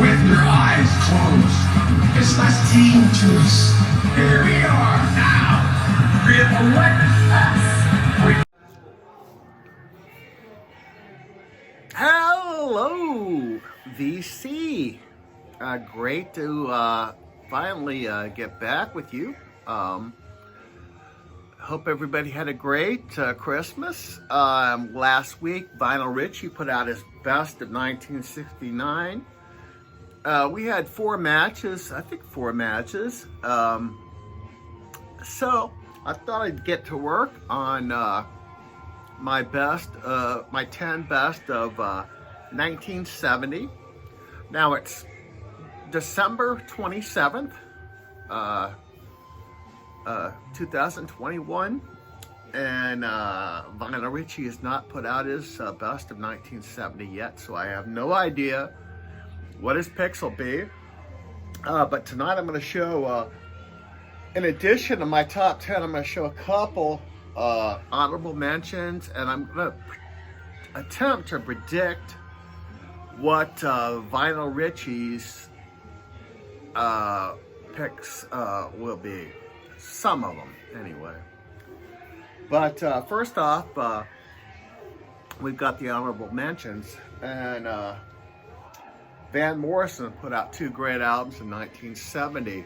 with your eyes closed. It's listening to us. Here we are now. With us. Hello, VC. Great to finally get back with you. Hope everybody had a great Christmas. Last week, Richie put out his best of 1969. We had four matches. So I thought I'd get to work on my 10 best of 1970. Now it's December 27th, 2021, and Richie has not put out his best of 1970 yet, so I have no idea what his picks will be. But tonight I'm going to show, in addition to my top 10, I'm going to show a couple honorable mentions, and I'm going to attempt to predict what Richie's picks will be. Some of them, anyway. But first off, we've got the honorable mentions, and Van Morrison put out two great albums in 1970.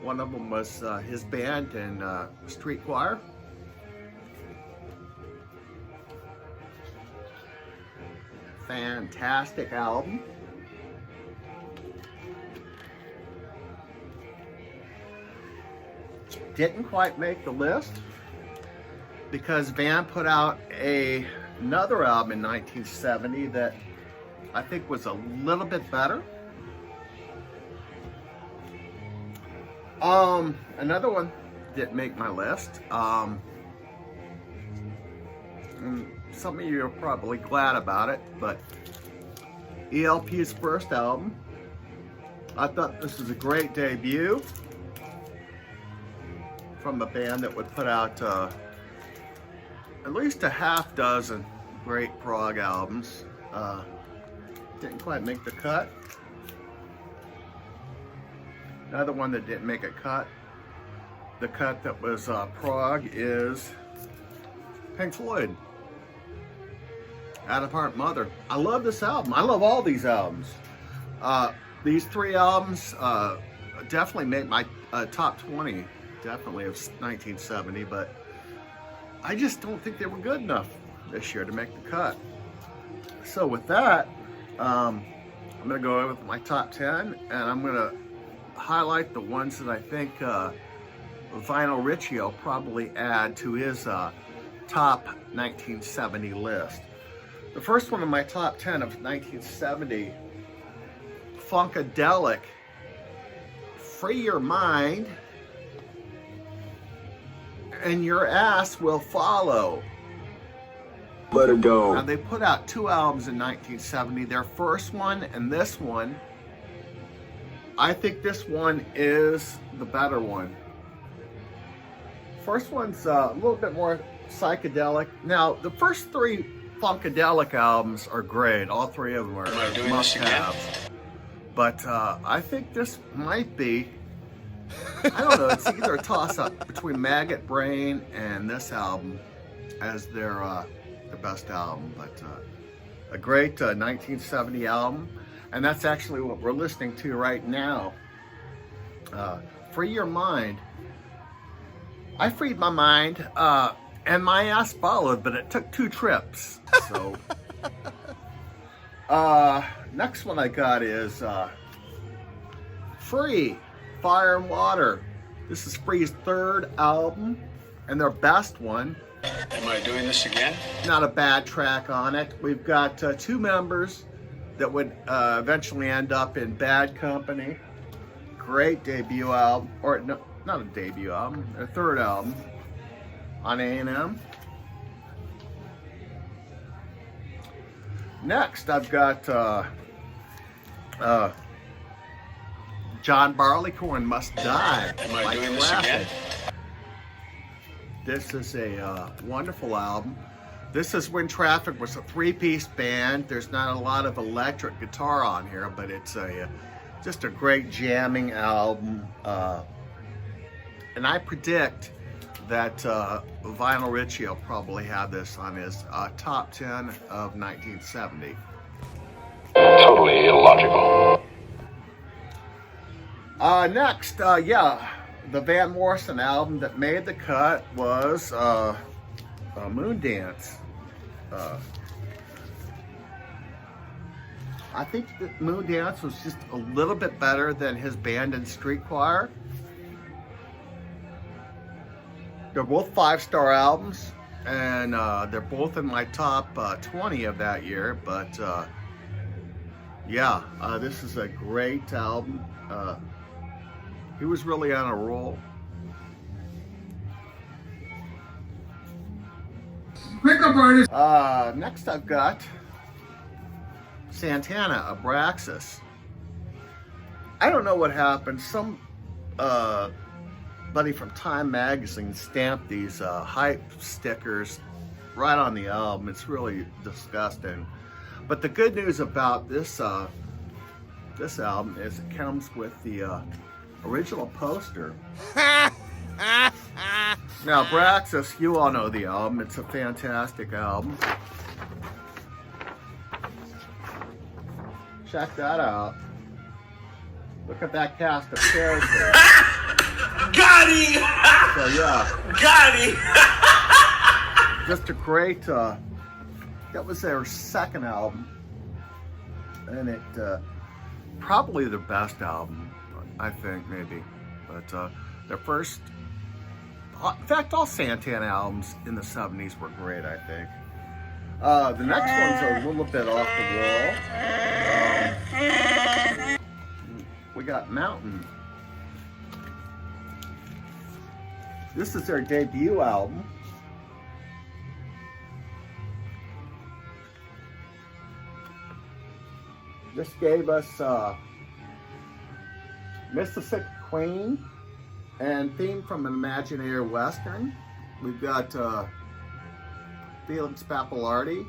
One of them was his band and street choir. Fantastic album. Didn't quite make the list because Van put out another album in 1970 that I think was a little bit better. Another one didn't make my list. Some of you are probably glad about it, but ELP's first album, I thought this was a great debut from a band that would put out at least a half dozen great prog albums. Didn't quite make the cut. Another one that didn't make a cut, the cut that was prog, is Pink Floyd, Out of Heart Mother. I love this album. I love all these albums. These three albums definitely made my top 20, definitely of 1970, but I just don't think they were good enough this year to make the cut. So with that, I'm going to go over with my top 10, and I'm going to highlight the ones that I think Richie will probably add to his top 1970 list. The first one in my top 10 of 1970, Funkadelic, Free Your Mind, and Your Ass Will Follow. Let it go. Now, they put out two albums in 1970, their first one and this one. I think this one is the better one. First one's a little bit more psychedelic. Now, the first three Funkadelic albums are great. All three of them are must-have. But I think this might be, I don't know, it's either a toss-up between Maggot Brain and this album as their best album. But a great 1970 album. And that's actually what we're listening to right now. Free Your Mind. I freed my mind, and my ass followed, but it took 2 trips. So, next one I got is Free, Fire and Water. This is Free's third album, and their best one. Am I doing this again? Not a bad track on it. We've got 2 members that would eventually end up in Bad Company. Great debut album, or no, not a debut album, their third album on A&M. Next, I've got John Barleycorn, Must Die. Am I doing this again? This is a wonderful album. This is when Traffic was a three-piece band. There's not a lot of electric guitar on here, but it's just a great jamming album. And I predict that Vinyl Richie will probably have this on his top 10 of 1970. Totally illogical. Next, the Van Morrison album that made the cut was Moondance. I think that Moondance was just a little bit better than his band and street choir. They're both 5-star albums, and they're both in my top 20 of that year. But this is a great album. He was really on a roll. Pickup artist. Next I've got Santana Abraxas. I don't know what happened. Some buddy from Time magazine stamped these hype stickers right on the album. It's really disgusting. But the good news about this album is it comes with the original poster. Now, Abraxas, you all know the album. It's a fantastic album. Check that out. Look at that cast of characters. Got him! So yeah. Got him! Just a great, that was their second album. And it, probably their best album, I think, maybe. But their first, in fact, all Santana albums in the 70s were great, I think. The next one's a little bit off the wall. We got Mountain. This is their debut album. This gave us Mississippi Queen and Theme from an Imaginary Western. We've got Felix Pappalardi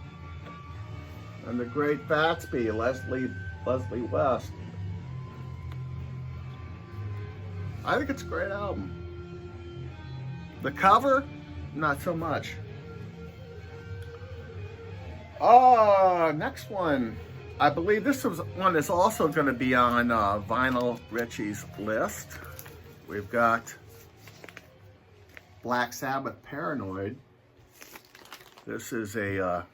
and the Great Gatsby, Leslie West. I think it's a great album. The cover, not so much. Next one. I believe this one is also going to be on Vinyl Richie's list. We've got Black Sabbath Paranoid. This is a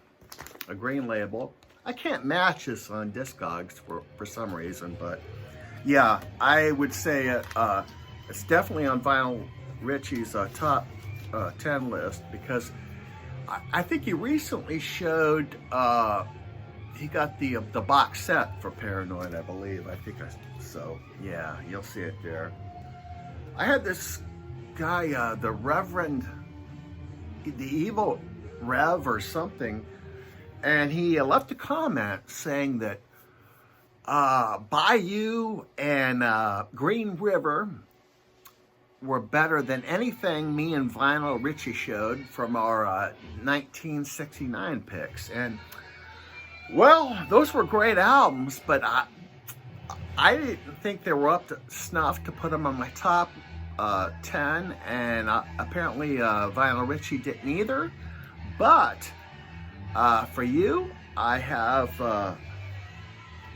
green label. I can't match this on Discogs for some reason, but yeah, I would say it's definitely on Vinyl Richie's top 10 list, because I think he recently showed he got the box set for Paranoid, I believe. So yeah, you'll see it there. I had this guy, the Reverend, the Evil Rev or something, and he left a comment saying that Bayou and Green River were better than anything me and Vinyl Richie showed from our 1969 picks. And well, those were great albums, but I didn't think they were up to snuff to put them on my top 10, and apparently Vinyl Richie didn't either. But for you, I have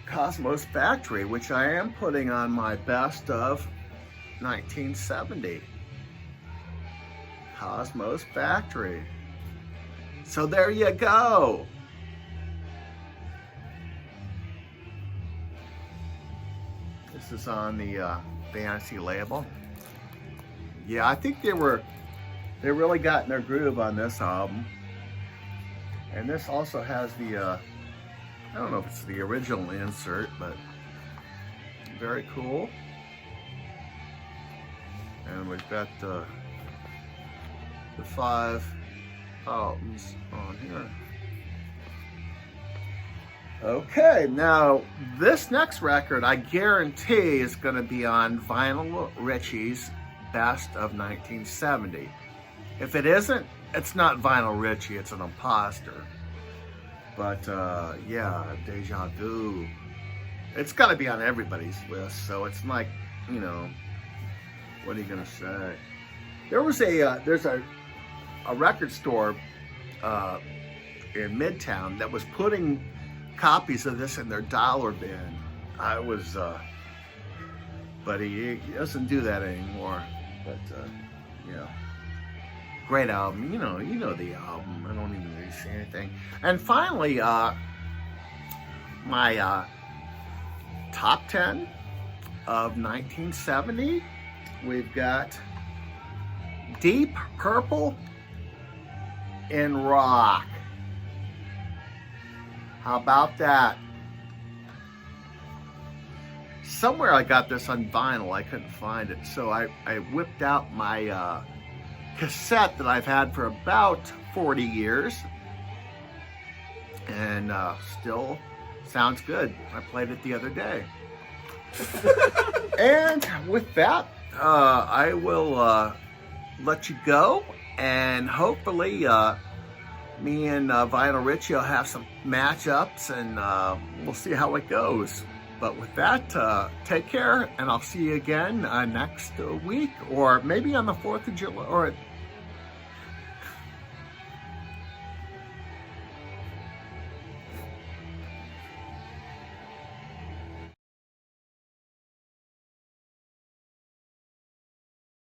Cosmos Factory, which I am putting on my best of 1970. Cosmos Factory. So there you go. This is on the Fantasy label. Yeah, I think they really got in their groove on this album. And this also has the I don't know if it's the original insert, but very cool. And we've got the 5 albums on here. Okay, now this next record I guarantee is going to be on Vinyl Richie's Best of 1970. If it isn't, it's not Vinyl Richie, it's an imposter. But yeah, Deja Vu. It's got to be on everybody's list, so it's like, you know, what are you gonna say? There's a record store in Midtown that was putting copies of this in their dollar bin. I was, but he doesn't do that anymore. But yeah, great album. You know the album. I don't even really say anything. And finally, my top 10 of 1970. We've got Deep Purple in rock. How about that? Somewhere I got this on vinyl. I couldn't find it, so I whipped out my cassette that I've had for about 40 years, and still sounds good. I played it the other day. And with that, I will let you go, and hopefully me and Vinyl Richie will have some matchups, and we'll see how it goes. But with that, take care, and I'll see you again next week, or maybe on the 4th of July, or